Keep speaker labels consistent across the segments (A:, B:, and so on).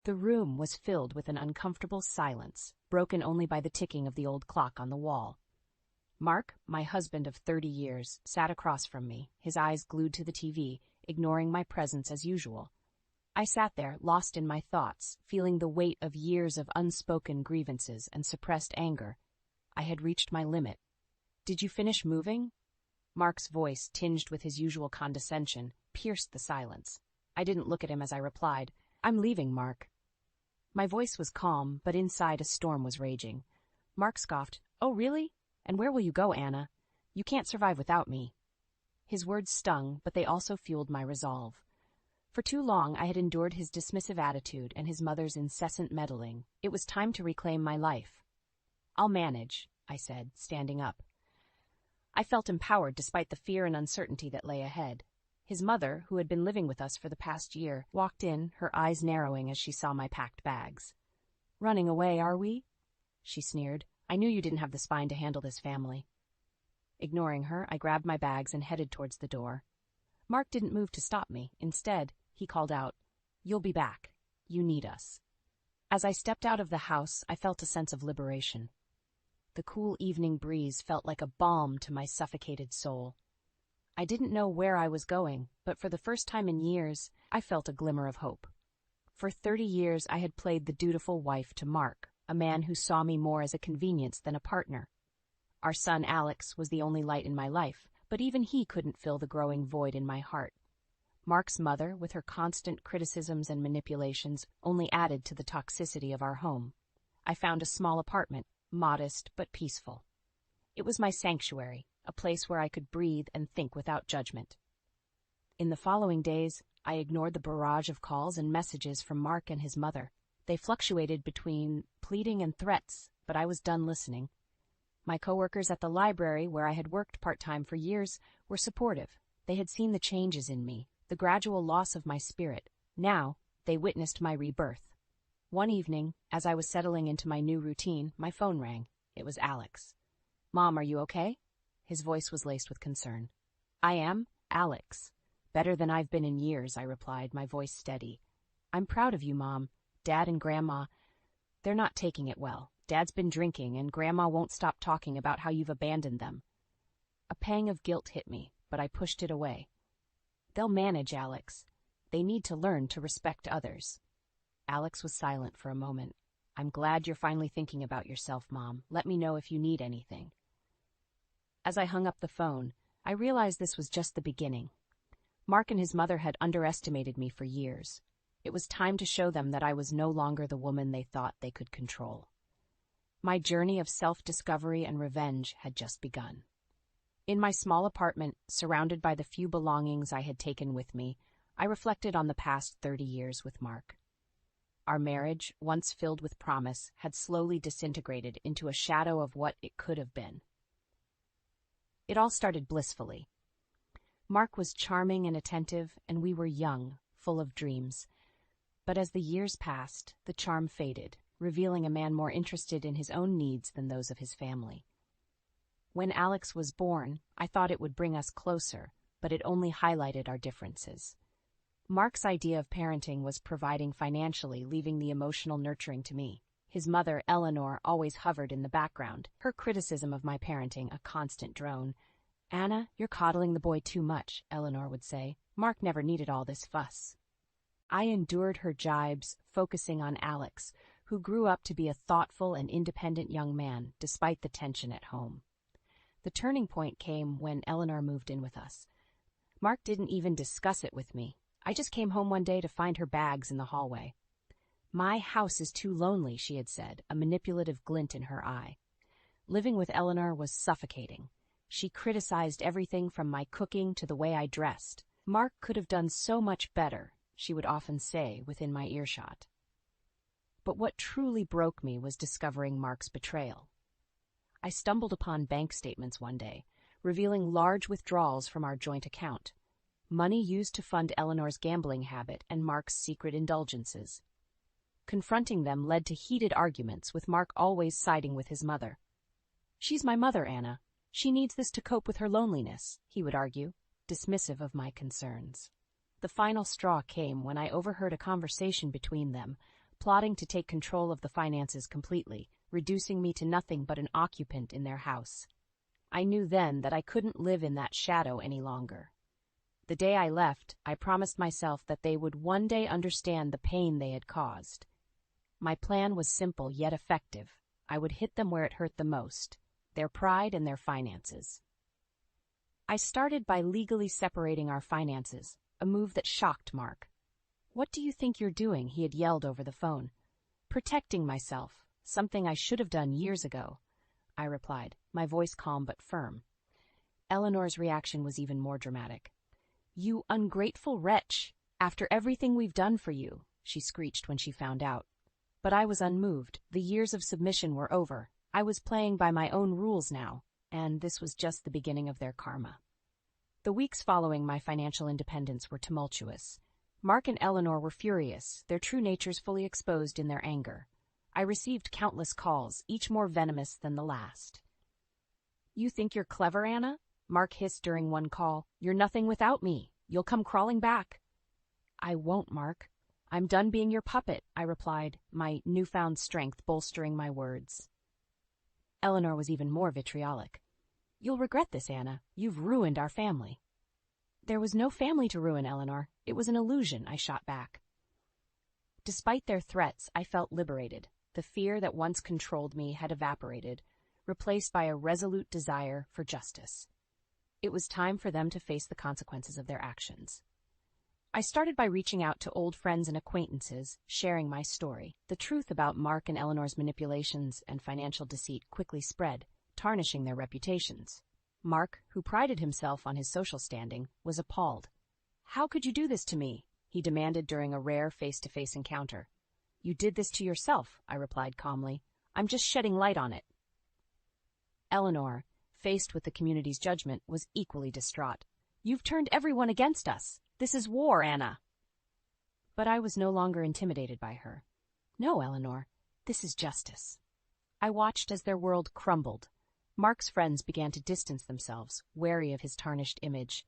A: The room was filled with an uncomfortable silence, broken only by the ticking of the old clock on the wall. Mark, my husband of 30 years, sat across from me, his eyes glued to the TV, ignoring my presence as usual. I sat there, lost in my thoughts, feeling the weight of years of unspoken grievances and suppressed anger. I had reached my limit. "Did you finish moving?" Mark's voice, tinged with his usual condescension, pierced the silence. I didn't look at him as I replied, "I'm leaving, Mark." My voice was calm, but inside a storm was raging. Mark scoffed, "Oh, really? And where will you go, Anna? You can't survive without me." His words stung, but they also fueled my resolve. For too long I had endured his dismissive attitude and his mother's incessant meddling. It was time to reclaim my life. "I'll manage," I said, standing up. I felt empowered despite the fear and uncertainty that lay ahead. His mother, who had been living with us for the past year, walked in, her eyes narrowing as she saw my packed bags. "Running away, are we?" she sneered. "I knew you didn't have the spine to handle this family." Ignoring her, I grabbed my bags and headed towards the door. Mark didn't move to stop me. Instead, he called out, "You'll be back. You need us." As I stepped out of the house, I felt a sense of liberation. The cool evening breeze felt like a balm to my suffocated soul. I didn't know where I was going, but for the first time in years, I felt a glimmer of hope. For 30 years, I had played the dutiful wife to Mark, a man who saw me more as a convenience than a partner. Our son Alex was the only light in my life, but even he couldn't fill the growing void in my heart. Mark's mother, with her constant criticisms and manipulations, only added to the toxicity of our home. I found a small apartment, modest but peaceful. It was my sanctuary, a place where I could breathe and think without judgment. In the following days, I ignored the barrage of calls and messages from Mark and his mother. They fluctuated between pleading and threats, but I was done listening. My coworkers at the library, where I had worked part-time for years, were supportive. They had seen the changes in me, the gradual loss of my spirit. Now, they witnessed my rebirth. One evening, as I was settling into my new routine, my phone rang. It was Alex. "Mom, are you okay?" His voice was laced with concern. "I am, Alex. Better than I've been in years," I replied, my voice steady. "I'm proud of you, Mom. Dad and Grandma, they're not taking it well. Dad's been drinking, and Grandma won't stop talking about how you've abandoned them." A pang of guilt hit me, but I pushed it away. "They'll manage, Alex. They need to learn to respect others." Alex was silent for a moment. "I'm glad you're finally thinking about yourself, Mom. Let me know if you need anything." As I hung up the phone, I realized this was just the beginning. Mark and his mother had underestimated me for years. It was time to show them that I was no longer the woman they thought they could control. My journey of self-discovery and revenge had just begun. In my small apartment, surrounded by the few belongings I had taken with me, I reflected on the past 30 years with Mark. Our marriage, once filled with promise, had slowly disintegrated into a shadow of what it could have been. It all started blissfully. Mark was charming and attentive, and we were young, full of dreams. But as the years passed, the charm faded, revealing a man more interested in his own needs than those of his family. When Alex was born, I thought it would bring us closer, but it only highlighted our differences. Mark's idea of parenting was providing financially, leaving the emotional nurturing to me. His mother, Eleanor, always hovered in the background, her criticism of my parenting a constant drone. "Anna, you're coddling the boy too much," Eleanor would say. "Mark never needed all this fuss." I endured her jibes, focusing on Alex, who grew up to be a thoughtful and independent young man, despite the tension at home. The turning point came when Eleanor moved in with us. Mark didn't even discuss it with me. I just came home one day to find her bags in the hallway. "My house is too lonely," she had said, a manipulative glint in her eye. Living with Eleanor was suffocating. She criticized everything from my cooking to the way I dressed. "Mark could have done so much better," she would often say within my earshot. But what truly broke me was discovering Mark's betrayal. I stumbled upon bank statements one day, revealing large withdrawals from our joint account, money used to fund Eleanor's gambling habit and Mark's secret indulgences. Confronting them led to heated arguments, with Mark always siding with his mother. "She's my mother, Anna. She needs this to cope with her loneliness," he would argue, dismissive of my concerns. The final straw came when I overheard a conversation between them, plotting to take control of the finances completely, reducing me to nothing but an occupant in their house. I knew then that I couldn't live in that shadow any longer. The day I left, I promised myself that they would one day understand the pain they had caused. My plan was simple yet effective. I would hit them where it hurt the most, their pride and their finances. I started by legally separating our finances, a move that shocked Mark. "What do you think you're doing?" he had yelled over the phone. "Protecting myself, something I should have done years ago," I replied, my voice calm but firm. Eleanor's reaction was even more dramatic. "You ungrateful wretch! After everything we've done for you," she screeched when she found out. But I was unmoved. The years of submission were over. I was playing by my own rules now, and this was just the beginning of their karma. The weeks following my financial independence were tumultuous. Mark and Eleanor were furious, their true natures fully exposed in their anger. I received countless calls, each more venomous than the last. "You think you're clever, Anna?" Mark hissed during one call. "You're nothing without me. You'll come crawling back." "I won't, Mark. I'm done being your puppet," I replied, my newfound strength bolstering my words. Eleanor was even more vitriolic. "You'll regret this, Anna. You've ruined our family." "There was no family to ruin, Eleanor. It was an illusion," I shot back. Despite their threats, I felt liberated. The fear that once controlled me had evaporated, replaced by a resolute desire for justice. It was time for them to face the consequences of their actions. I started by reaching out to old friends and acquaintances, sharing my story. The truth about Mark and Eleanor's manipulations and financial deceit quickly spread, tarnishing their reputations. Mark, who prided himself on his social standing, was appalled. "How could you do this to me?" he demanded during a rare face-to-face encounter. "You did this to yourself," I replied calmly. "I'm just shedding light on it." Eleanor, faced with the community's judgment, was equally distraught. "You've turned everyone against us. This is war, Anna." But I was no longer intimidated by her. "No, Eleanor, this is justice." I watched as their world crumbled. Mark's friends began to distance themselves, wary of his tarnished image.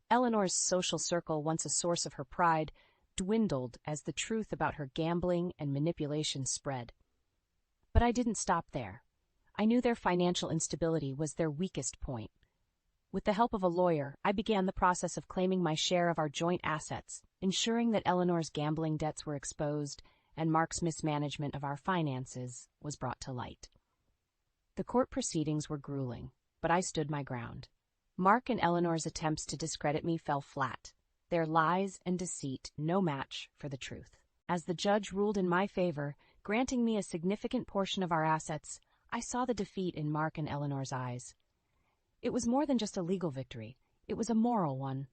A: Eleanor's social circle, once a source of her pride, dwindled as the truth about her gambling and manipulation spread. But I didn't stop there. I knew their financial instability was their weakest point. With the help of a lawyer, I began the process of claiming my share of our joint assets, ensuring that Eleanor's gambling debts were exposed and Mark's mismanagement of our finances was brought to light. The court proceedings were grueling, but I stood my ground. Mark and Eleanor's attempts to discredit me fell flat, their lies and deceit no match for the truth. As the judge ruled in my favor, granting me a significant portion of our assets, I saw the defeat in Mark and Eleanor's eyes. It was more than just a legal victory. It was a moral one.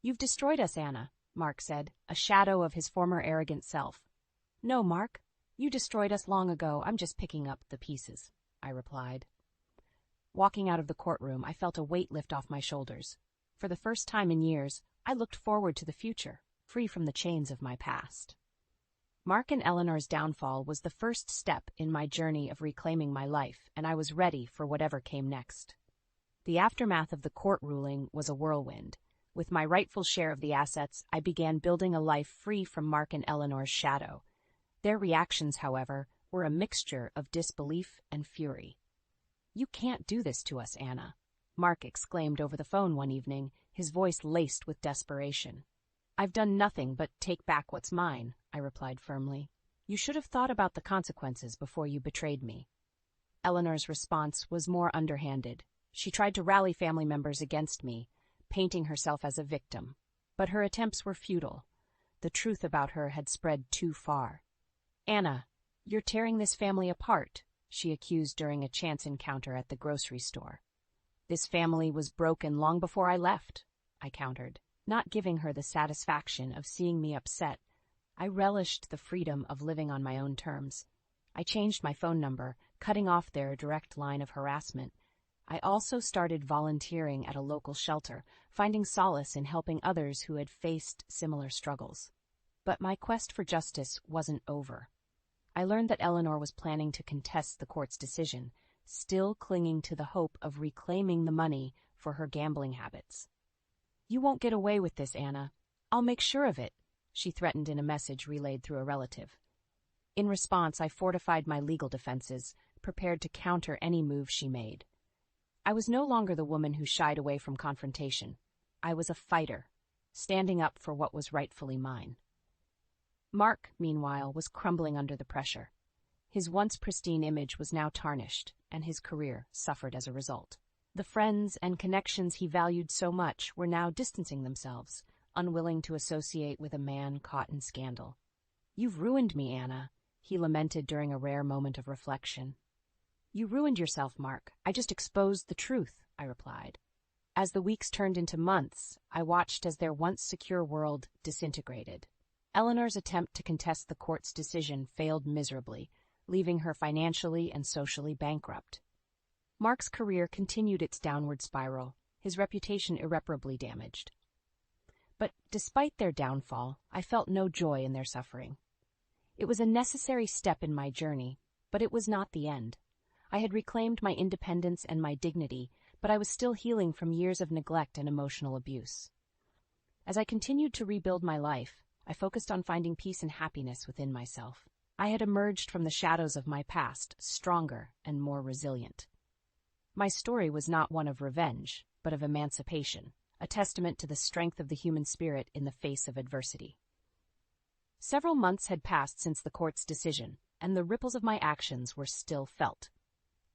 A: "You've destroyed us, Anna," Mark said, a shadow of his former arrogant self. "No, Mark, you destroyed us long ago. I'm just picking up the pieces," I replied. Walking out of the courtroom, I felt a weight lift off my shoulders. For the first time in years, I looked forward to the future, free from the chains of my past. Mark and Eleanor's downfall was the first step in my journey of reclaiming my life, and I was ready for whatever came next. The aftermath of the court ruling was a whirlwind. With my rightful share of the assets, I began building a life free from Mark and Eleanor's shadow. Their reactions, however, were a mixture of disbelief and fury. "You can't do this to us, Anna," Mark exclaimed over the phone one evening, his voice laced with desperation. "I've done nothing but take back what's mine," I replied firmly. "You should have thought about the consequences before you betrayed me." Eleanor's response was more underhanded. She tried to rally family members against me, painting herself as a victim. But her attempts were futile. The truth about her had spread too far. "Anna, you're tearing this family apart," she accused during a chance encounter at the grocery store. "This family was broken long before I left," I countered, not giving her the satisfaction of seeing me upset. I relished the freedom of living on my own terms. I changed my phone number, cutting off their direct line of harassment. I also started volunteering at a local shelter, finding solace in helping others who had faced similar struggles. But my quest for justice wasn't over. I learned that Eleanor was planning to contest the court's decision, still clinging to the hope of reclaiming the money for her gambling habits. "You won't get away with this, Anna. I'll make sure of it," she threatened in a message relayed through a relative. In response, I fortified my legal defenses, prepared to counter any move she made. I was no longer the woman who shied away from confrontation. I was a fighter, standing up for what was rightfully mine. Mark, meanwhile, was crumbling under the pressure. His once pristine image was now tarnished, and his career suffered as a result. The friends and connections he valued so much were now distancing themselves, unwilling to associate with a man caught in scandal. "You've ruined me, Anna," he lamented during a rare moment of reflection. "You ruined yourself, Mark. I just exposed the truth," I replied. As the weeks turned into months, I watched as their once secure world disintegrated. Eleanor's attempt to contest the court's decision failed miserably, leaving her financially and socially bankrupt. Mark's career continued its downward spiral, his reputation irreparably damaged. But despite their downfall, I felt no joy in their suffering. It was a necessary step in my journey, but it was not the end. I had reclaimed my independence and my dignity, but I was still healing from years of neglect and emotional abuse. As I continued to rebuild my life, I focused on finding peace and happiness within myself. I had emerged from the shadows of my past, stronger and more resilient. My story was not one of revenge, but of emancipation, a testament to the strength of the human spirit in the face of adversity. Several months had passed since the court's decision, and the ripples of my actions were still felt.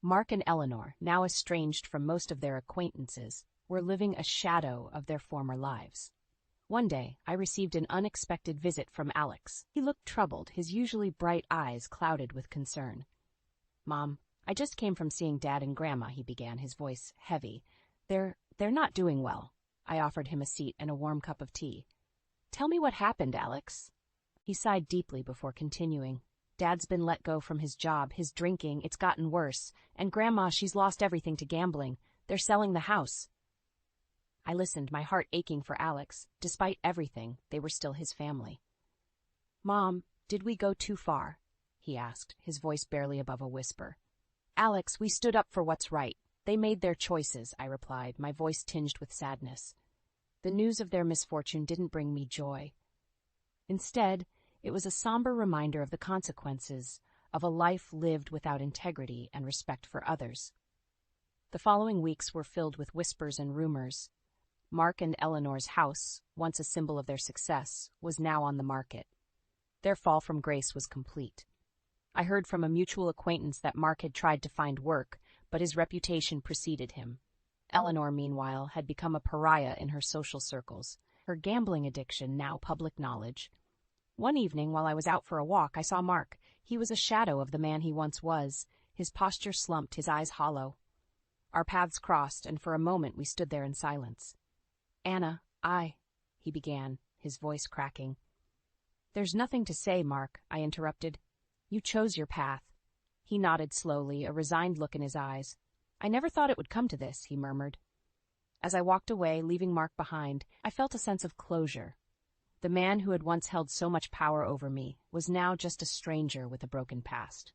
A: Mark and Eleanor, now estranged from most of their acquaintances, were living a shadow of their former lives. One day, I received an unexpected visit from Alex. He looked troubled, his usually bright eyes clouded with concern. "Mom, I just came from seeing Dad and Grandma," he began, his voice heavy. They're not doing well." I offered him a seat and a warm cup of tea. "Tell me what happened, Alex." He sighed deeply before continuing. "Dad's been let go from his job, his drinking, it's gotten worse. And Grandma, she's lost everything to gambling. They're selling the house." I listened, my heart aching for Alex. Despite everything, they were still his family. "Mom, did we go too far?" he asked, his voice barely above a whisper. "Alex, we stood up for what's right. They made their choices," I replied, my voice tinged with sadness. The news of their misfortune didn't bring me joy. Instead, it was a somber reminder of the consequences of a life lived without integrity and respect for others. The following weeks were filled with whispers and rumors. Mark and Eleanor's house, once a symbol of their success, was now on the market. Their fall from grace was complete. I heard from a mutual acquaintance that Mark had tried to find work, but his reputation preceded him. Eleanor, meanwhile, had become a pariah in her social circles, her gambling addiction now public knowledge. One evening, while I was out for a walk, I saw Mark. He was a shadow of the man he once was, his posture slumped, his eyes hollow. Our paths crossed, and for a moment we stood there in silence. "Anna, he began, his voice cracking. "There's nothing to say, Mark," I interrupted. "You chose your path." He nodded slowly, a resigned look in his eyes. "I never thought it would come to this," he murmured. As I walked away, leaving Mark behind, I felt a sense of closure. The man who had once held so much power over me was now just a stranger with a broken past.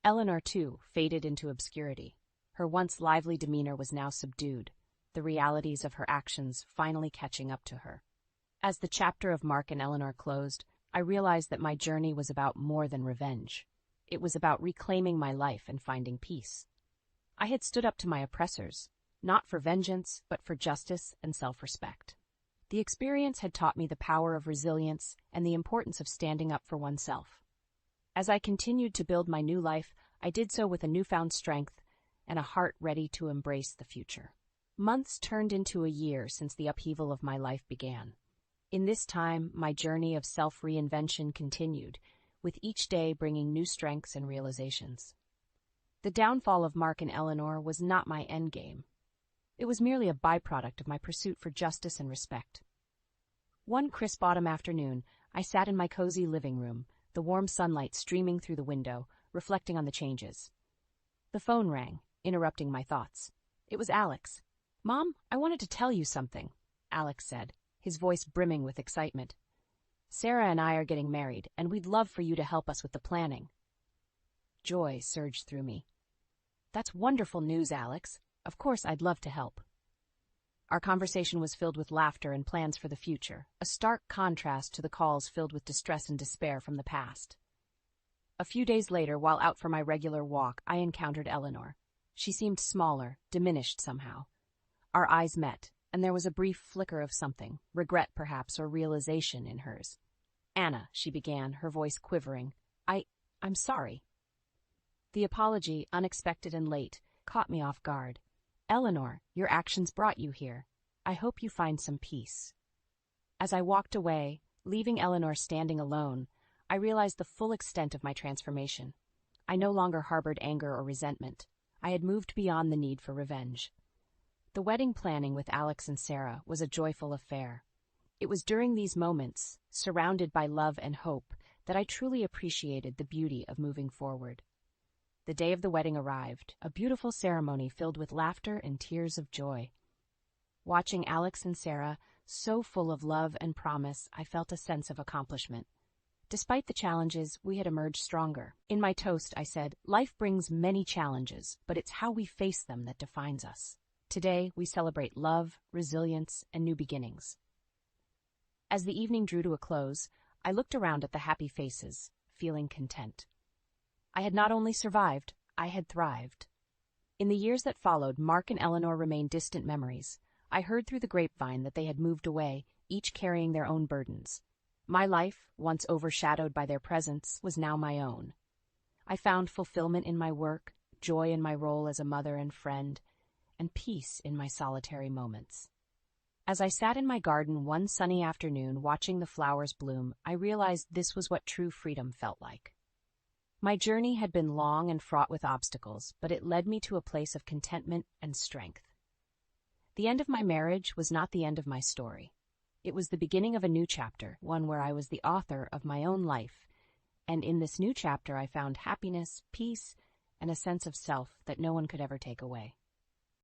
A: Eleanor, too, faded into obscurity. Her once lively demeanor was now subdued, the realities of her actions finally catching up to her. As the chapter of Mark and Eleanor closed, I realized that my journey was about more than revenge. It was about reclaiming my life and finding peace. I had stood up to my oppressors, not for vengeance, but for justice and self-respect. The experience had taught me the power of resilience and the importance of standing up for oneself. As I continued to build my new life, I did so with a newfound strength and a heart ready to embrace the future. Months turned into a year since the upheaval of my life began. In this time, my journey of self-reinvention continued, with each day bringing new strengths and realizations. The downfall of Mark and Eleanor was not my endgame. It was merely a byproduct of my pursuit for justice and respect. One crisp autumn afternoon, I sat in my cozy living room, the warm sunlight streaming through the window, reflecting on the changes. The phone rang, interrupting my thoughts. It was Alex. "Mom, I wanted to tell you something," Alex said, his voice brimming with excitement. "Sarah and I are getting married, and we'd love for you to help us with the planning." Joy surged through me. "That's wonderful news, Alex. Of course, I'd love to help." Our conversation was filled with laughter and plans for the future, a stark contrast to the calls filled with distress and despair from the past. A few days later, while out for my regular walk, I encountered Eleanor. She seemed smaller, diminished somehow. Our eyes met, and there was a brief flicker of something, regret perhaps, or realization in hers. "Anna," she began, her voice quivering. I'm sorry." The apology, unexpected and late, caught me off guard. "Eleanor, your actions brought you here. I hope you find some peace." As I walked away, leaving Eleanor standing alone, I realized the full extent of my transformation. I no longer harbored anger or resentment. I had moved beyond the need for revenge. The wedding planning with Alex and Sarah was a joyful affair. It was during these moments, surrounded by love and hope, that I truly appreciated the beauty of moving forward. The day of the wedding arrived, a beautiful ceremony filled with laughter and tears of joy. Watching Alex and Sarah, so full of love and promise, I felt a sense of accomplishment. Despite the challenges, we had emerged stronger. In my toast, I said, "Life brings many challenges, but it's how we face them that defines us." Today, we celebrate love, resilience, and new beginnings. As the evening drew to a close, I looked around at the happy faces, feeling content. I had not only survived, I had thrived. In the years that followed, Mark and Eleanor remained distant memories. I heard through the grapevine that they had moved away, each carrying their own burdens. My life, once overshadowed by their presence, was now my own. I found fulfillment in my work, joy in my role as a mother and friend, and peace in my solitary moments. As I sat in my garden one sunny afternoon watching the flowers bloom, I realized this was what true freedom felt like. My journey had been long and fraught with obstacles, but it led me to a place of contentment and strength. The end of my marriage was not the end of my story. It was the beginning of a new chapter, one where I was the author of my own life, and in this new chapter I found happiness, peace, and a sense of self that no one could ever take away.